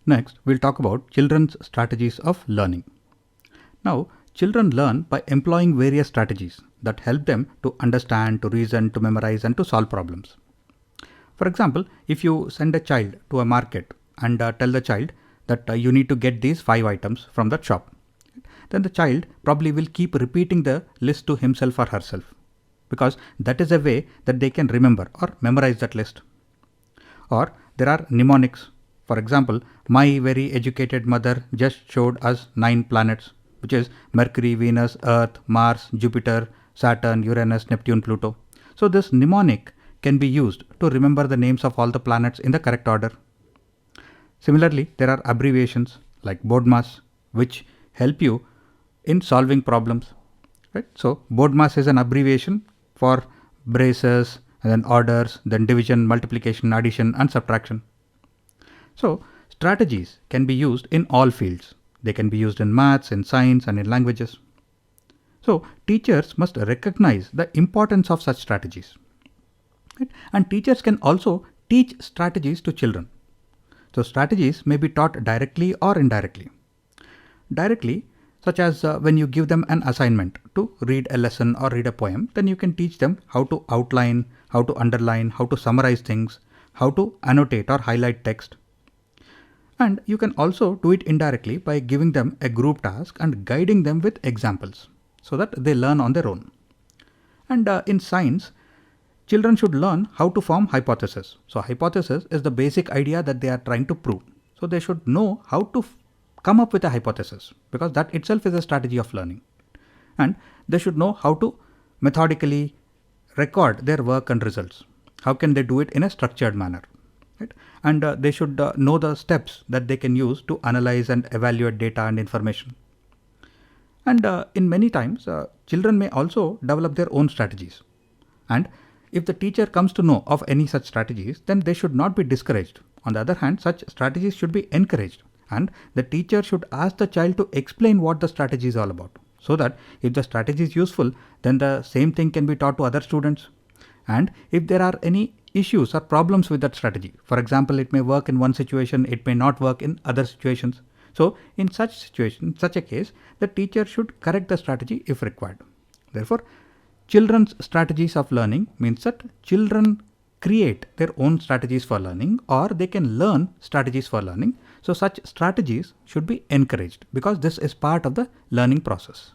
Next, we'll talk about children's strategies of learning. Now, children learn by employing various strategies that help them to understand, to reason, to memorize, and to solve problems. For example, if you send a child to a market and tell the child that you need to get these 5 items from that shop, then the child probably will keep repeating the list to himself or herself, because that is a way that they can remember or memorize that list. Or there are mnemonics. For example, my very educated mother just showed us 9 planets, which is Mercury, Venus, Earth, Mars, Jupiter, Saturn, Uranus, Neptune, Pluto. So this mnemonic can be used to remember the names of all the planets in the correct order. Similarly, there are abbreviations like BODMAS, which help you in solving problems. Right? So BODMAS is an abbreviation for braces, and then orders, then division, multiplication, addition, and subtraction. So strategies can be used in all fields. They can be used in maths, in science, and in languages. So teachers must recognize the importance of such strategies. Right? And teachers can also teach strategies to children. So strategies may be taught directly or indirectly. Directly, such as when you give them an assignment to read a lesson or read a poem, then you can teach them how to outline, how to underline, how to summarize things, how to annotate or highlight text. And you can also do it indirectly by giving them a group task and guiding them with examples so that they learn on their own. And in science, children should learn how to form hypotheses. So hypothesis is the basic idea that they are trying to prove. So they should know how to come up with a hypothesis, because that itself is a strategy of learning. And they should know how to methodically record their work and results. How can they do it in a structured manner? Right? And they should know the steps that they can use to analyze and evaluate data and information. And in many times, children may also develop their own strategies. And if the teacher comes to know of any such strategies, then they should not be discouraged. On the other hand, such strategies should be encouraged. And the teacher should ask the child to explain what the strategy is all about, so that if the strategy is useful, then the same thing can be taught to other students. And if there are any issues or problems with that strategy, for example, it may work in one situation, it may not work in other situations. So in such situation, such a case, the teacher should correct the strategy if required. Therefore, children's strategies of learning means that children create their own strategies for learning, or they can learn strategies for learning. So such strategies should be encouraged, because this is part of the learning process.